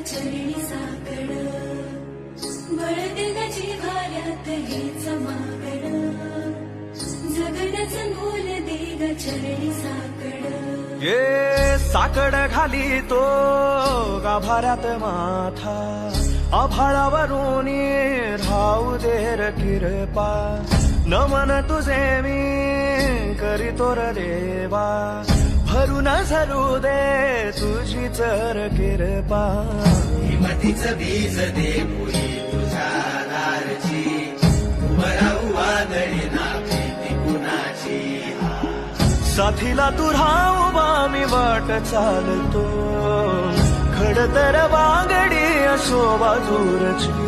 चरणी साकड बळदेगा जिव्हाळ्यात हेच मागण जगण्याचं मोल देगा चरणी साकड ये साकड घाली तो गाभाऱ्यात माथा आभाळावरून राहू देर किरपा नमन तुझे मी करीतो र देवा भरून झरू दे तुझी चर किरपा हिमतीच बीज दे पुरी तुझ्या दारची उभराऊ वादळी ना प्रीती कुणाची साथीला तू राहू मी वाट चालतो खडतर वागडी असो बाजूरची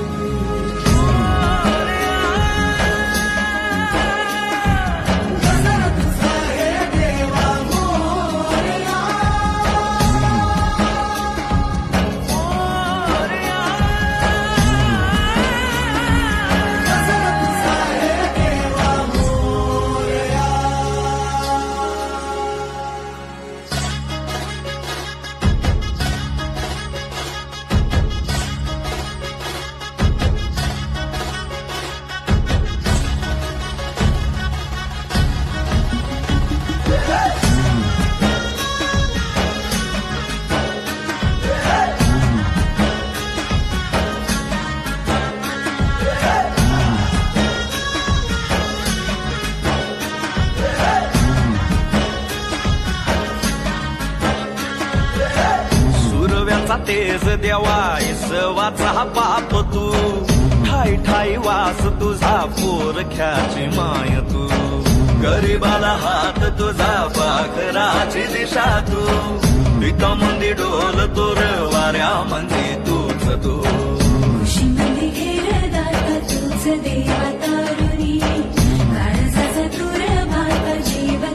तेज देवा इसवाचा पाप तू ठाई ठाई वास तुझा पोरख्याची माय तू गरीबाला हात तुझा पाखराची दिशा तू पिता मंदी डोल तोर वाऱ्या मंदी तूच तू खुशीमध्ये घेरदार तूच देवा तारुणी काळजाचा तुर भात जीव